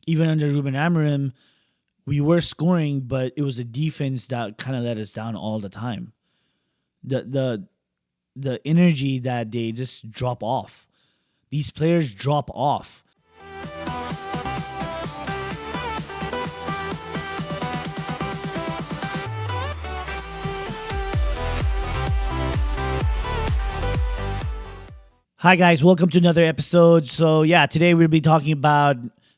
even under Ruben Amorim, we were scoring, but it was a defense that kind of let us down all the time. The the energy that they just drop off. These players drop off. Hi guys, welcome to another episode. So yeah, today we'll be talking about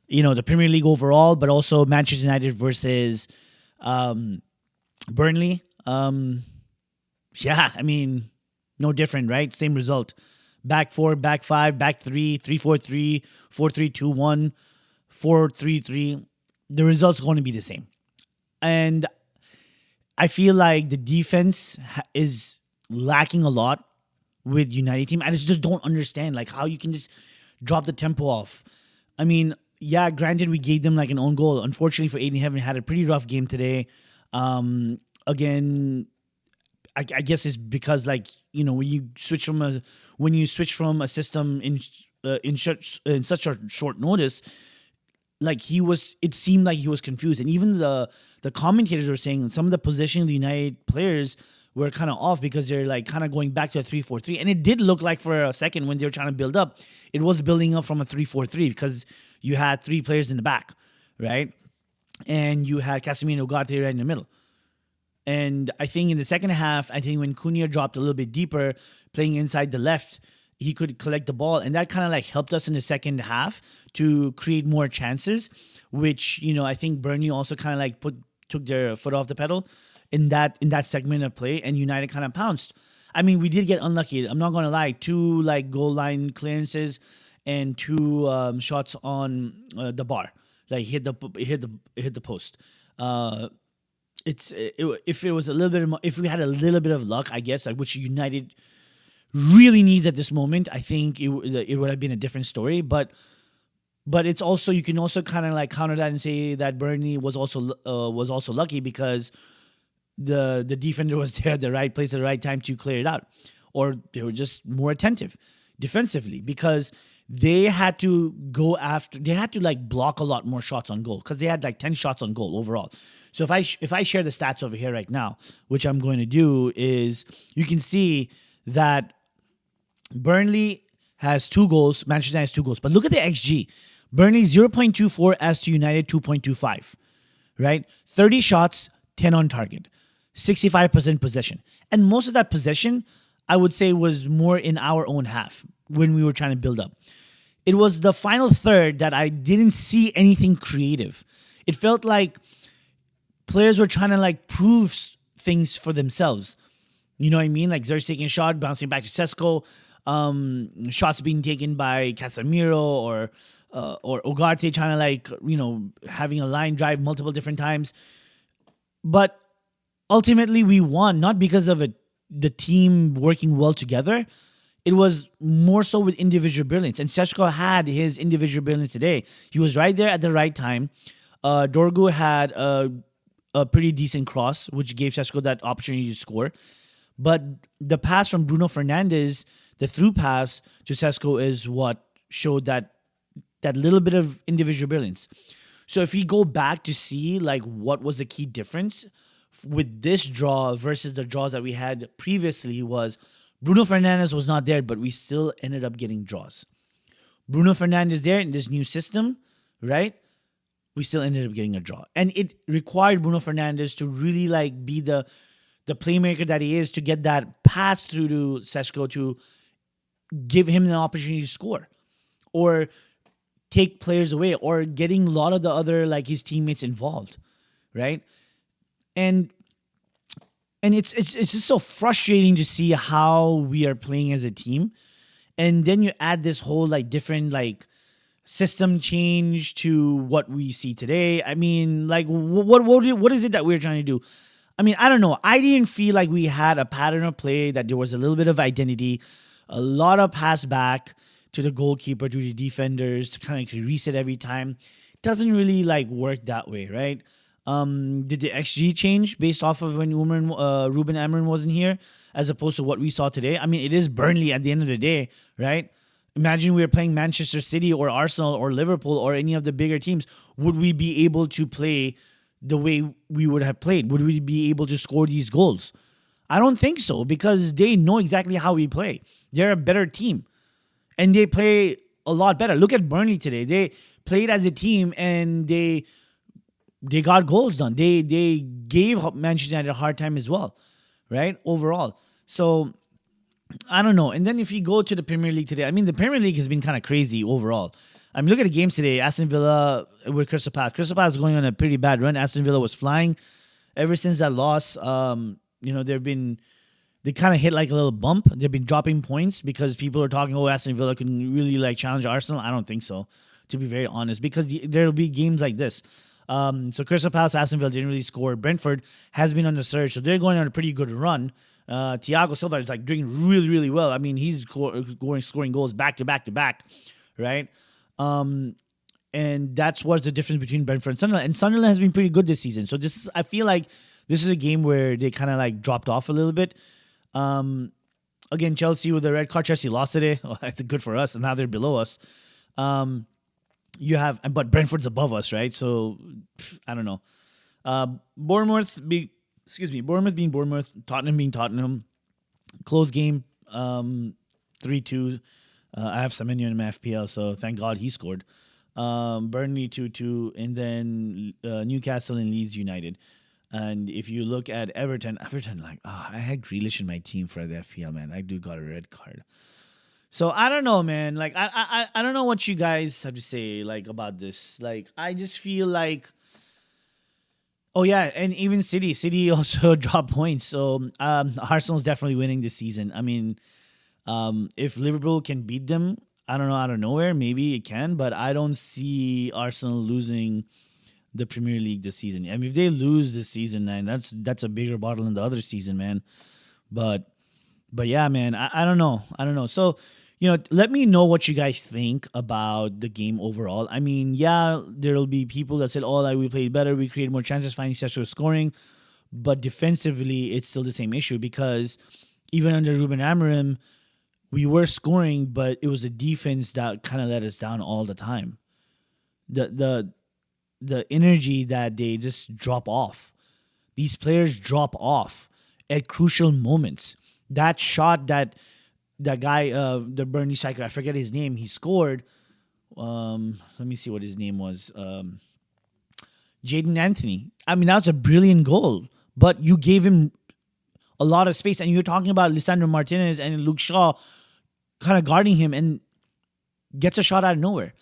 the Premier League overall, but also Manchester United versus um, Burnley. Yeah, I mean, no different, right? Same result. Back four, back five, back three, 3-4-3, 4-3-2-1, 4-3-3. The result's going to be the same. And I feel like the defense is lacking a lot with United team. I just don't understand like how you can just drop the tempo off. I mean, yeah, granted we gave them like an own goal. Unfortunately for Aiden Heaven, had a pretty rough game today. Again, I guess it's because like when you switch from a system in such a short notice, like it seemed like he was confused, and even the commentators were saying some of the position of the United players were kind of off because they're like kind of going back to a 3-4-3, and it did look like for a second when they were trying to build up, it was building up from a 3-4-3 because you had three players in the back, right, and you had Casemiro and Ugarte right in the middle. And I think in the second half, I think when Cunha dropped a little bit deeper, playing inside the left, he could collect the ball. And that kind of like helped us in the second half to create more chances, which, I think Burnley also kind of like took their foot off the pedal in that segment of play, and United kind of pounced. I mean, we did get unlucky. I'm not going to lie. 2 like goal line clearances and 2 shots on the bar. Like hit the post. If it was a little bit if we had a little bit of luck, I guess, like which United really needs at this moment, I think it would have been a different story. But it's also, you can also kind of like counter that and say that Burnley was also lucky because the defender was there at the right place at the right time to clear it out, or they were just more attentive defensively because they had to like block a lot more shots on goal because they had like 10 shots on goal overall. So if I share the stats over here right now, which I'm going to do, is you can see that Burnley has 2 goals, Manchester United has 2 goals. But look at the XG. Burnley 0.24 as to United 2.25, right? 30 shots, 10 on target, 65% possession. And most of that possession, I would say, was more in our own half when we were trying to build up. It was the final third that I didn't see anything creative. It felt like players were trying to like prove things for themselves. You know what I mean? Like Zer's taking a shot, bouncing back to Sesko, shots being taken by Casemiro or Ugarte trying to like, having a line drive multiple different times. But ultimately we won, not because of the team working well together. It was more so with individual brilliance. And Sesko had his individual brilliance today. He was right there at the right time. Dorgu had a pretty decent cross, which gave Sesko that opportunity to score. But the pass from Bruno Fernandes, the through pass to Sesko, is what showed that little bit of individual brilliance. So if we go back to see like what was the key difference with this draw versus the draws that we had previously, was Bruno Fernandes was not there, but we still ended up getting draws. Bruno Fernandes there in this new system, right? We still ended up getting a draw. And it required Bruno Fernandes to really like be the playmaker that he is, to get that pass through to Sesko to give him an opportunity to score or take players away, or getting a lot of the other like his teammates involved, right? And it's just so frustrating to see how we are playing as a team. And then you add this whole like different like system change to what we see today. I mean, like what is it that we're trying to do? I mean, I don't know. I didn't feel like we had a pattern of play, that there was a little bit of identity, a lot of pass back to the goalkeeper, to the defenders, to kind of reset every time. It doesn't really like work that way, right? Did the XG change based off of when Ruben Amorim wasn't here, as opposed to what we saw today? I mean, it is Burnley at the end of the day, right? Imagine we were playing Manchester City or Arsenal or Liverpool or any of the bigger teams. Would we be able to play the way we would have played? Would we be able to score these goals? I don't think so because they know exactly how we play. They're a better team and they play a lot better. Look at Burnley today. They played as a team and they got goals done. They gave Manchester United a hard time as well, right? Overall. So I don't know. And then if you go to the Premier League today, I mean, the Premier League has been kind of crazy overall. I mean, look at the games today. Aston Villa with Crystal Palace. Crystal Palace is going on a pretty bad run. Aston Villa was flying ever since that loss. They kind of hit like a little bump. They've been dropping points because people are talking, oh, Aston Villa can really like challenge Arsenal. I don't think so, to be very honest, because there'll be games like this. So Crystal Palace, Aston Villa didn't really score. Brentford has been on the surge, so they're going on a pretty good run. Thiago Silva is like doing really, really well. I mean, he's scoring goals back to back to back, right? And that's what's the difference between Brentford and Sunderland. And Sunderland has been pretty good this season. So I feel like this is a game where they kind of like dropped off a little bit. Again, Chelsea with the red card. Chelsea lost today. Well, that's good for us, and now they're below us. But Brentford's above us, right? So I don't know. Bournemouth being Bournemouth, Tottenham being Tottenham. Close game, 3-2. I have Semenyo in my FPL, so thank God he scored. Burnley 2-2, and then Newcastle and Leeds United. And if you look at Everton, I had Grealish in my team for the FPL, man. That dude got a red card. So I don't know, man. Like I don't know what you guys have to say like about this. Like I just feel like, oh yeah, and even City also dropped points. So Arsenal's definitely winning this season. I mean, if Liverpool can beat them, I don't know, out of nowhere, maybe it can, but I don't see Arsenal losing the Premier League this season. I mean, if they lose this season, man, that's a bigger bottle than the other season, man. But yeah, man, I don't know. So, let me know what you guys think about the game overall. I mean, yeah, there'll be people that said, oh, like we played better, we created more chances, finding steps for scoring. But defensively, it's still the same issue because even under Ruben Amorim, we were scoring, but it was a defense that kind of let us down all the time. The energy that they just drop off. These players drop off at crucial moments. That shot that guy, the Burnley striker, I forget his name, he scored. Let me see what his name was. Jaden Anthony. I mean, that was a brilliant goal, but you gave him a lot of space. And you're talking about Lisandro Martinez and Luke Shaw kind of guarding him and gets a shot out of nowhere.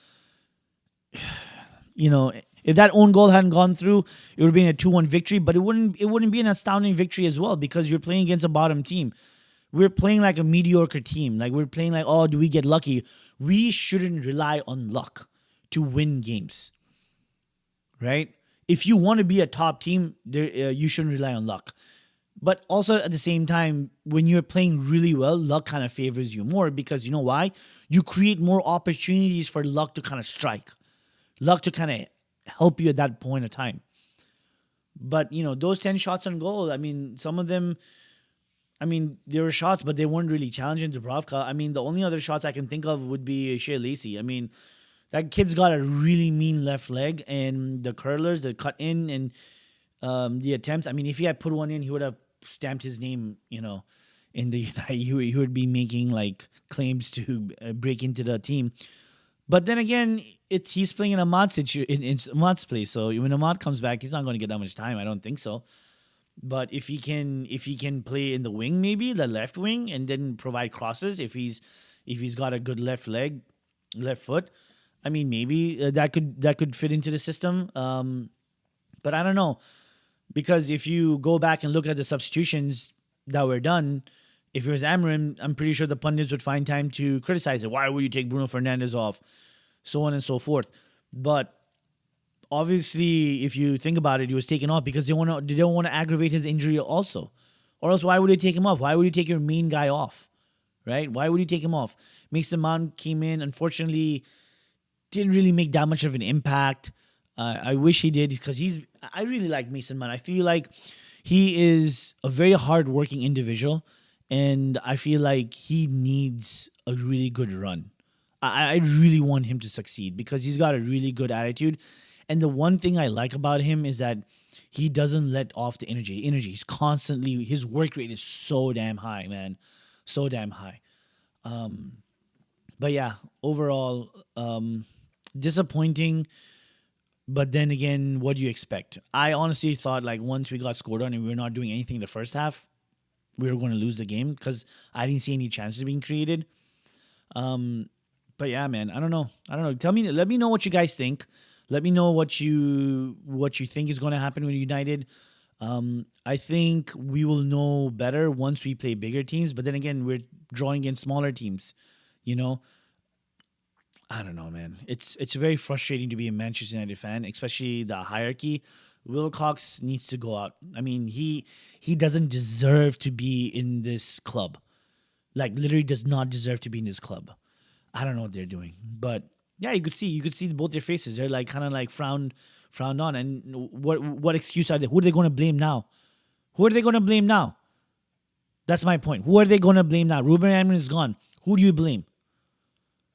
If that own goal hadn't gone through, it would have been a 2-1 victory, but it wouldn't be an astounding victory as well because you're playing against a bottom team. We're playing like a mediocre team. Like we're playing like, oh, do we get lucky? We shouldn't rely on luck to win games, right? If you want to be a top team, you shouldn't rely on luck. But also at the same time, when you're playing really well, luck kind of favors you more because you know why? You create more opportunities for luck to kind of strike. Luck to kind of help you at that point of time. But, those 10 shots on goal, I mean, some of them, I mean, they were shots, but they weren't really challenging Dubravka. I mean, the only other shots I can think of would be Shea Lacey. I mean, that kid's got a really mean left leg, and the curlers, the cut in, and the attempts. I mean, if he had put one in, he would have stamped his name, in the United. He would be making like claims to break into the team. But then again, he's playing in Ahmad's place. So when Ahmad comes back, he's not going to get that much time. I don't think so. But if he can play in the wing, maybe the left wing, and then provide crosses, if he's got a good left foot, I mean, maybe that could fit into the system. But I don't know, because if you go back and look at the substitutions that were done, if it was Amorim, I'm pretty sure the pundits would find time to criticize it. Why would you take Bruno Fernandes off? So on and so forth. But obviously, if you think about it, he was taken off because they don't want to aggravate his injury also. Or else, why would they take him off? Why would you take your main guy off? Right? Why would you take him off? Mason Mount came in, unfortunately, didn't really make that much of an impact. I wish he did because I really like Mason Mount. I feel like he is a very hardworking individual, and I feel like he needs a really good run. I really want him to succeed because he's got a really good attitude. And the one thing I like about him is that he doesn't let off the energy. He's constantly, his work rate is so damn high, man. So damn high. But yeah, overall, disappointing. But then again, what do you expect? I honestly thought like once we got scored on and we were not doing anything the first half, we were going to lose the game because I didn't see any chances being created. But yeah, man, I don't know. Let me know what you guys think. Let me know what you think is going to happen with United. I think we will know better once we play bigger teams. But then again, we're drawing against smaller teams. You know, I don't know, man. It's very frustrating to be a Manchester United fan, especially the hierarchy. Wilcox needs to go out. I mean, he doesn't deserve to be in this club. Like literally does not deserve to be in this club. I don't know what they're doing, but yeah, you could see both their faces. They're like kind of like frowned on. And what excuse are they? Who are they going to blame now? Who are they going to blame now? That's my point. Who are they going to blame now? Ruben Amorim is gone. Who do you blame?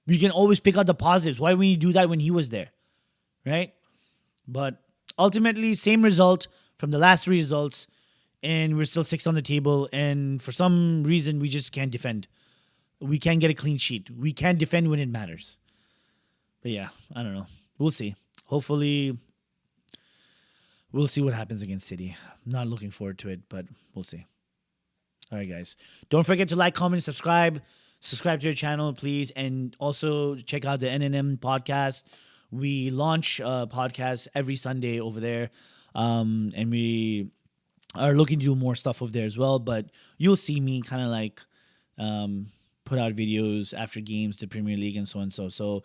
You can always pick out the positives. Why wouldn't you do that when he was there, right? But ultimately, same result from the last three results, and we're still sixth on the table. And for some reason, we just can't defend. We can't get a clean sheet. We can't defend when it matters. But yeah, I don't know. We'll see. Hopefully, we'll see what happens against City. I'm not looking forward to it, but we'll see. All right, guys. Don't forget to like, comment, subscribe. Subscribe to your channel, please. And also check out the NNM podcast. We launch podcasts every Sunday over there. And we are looking to do more stuff over there as well. But you'll see me kind of like put out videos after games, the Premier League and so and so. So,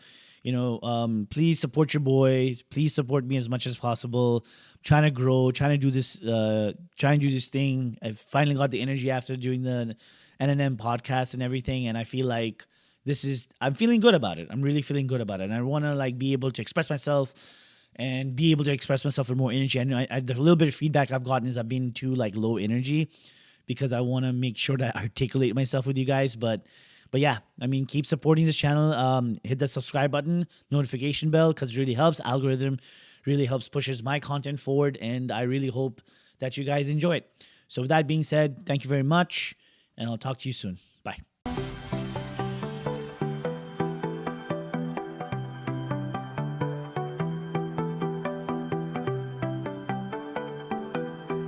please support your boys. Please support me as much as possible. I'm trying to grow, trying to do this thing. I've finally got the energy after doing the NNM podcast and everything, and I feel like I'm feeling good about it. I'm really feeling good about it, and I want to like be able to express myself and be able to express myself with more energy. I know the little bit of feedback I've gotten is I've been too like low energy because I want to make sure that I articulate myself with you guys, but yeah, I mean, keep supporting this channel. Hit the subscribe button, notification bell, because it really helps. Algorithm really helps pushes my content forward, and I really hope that you guys enjoy it. So with that being said, thank you very much, and I'll talk to you soon. Bye.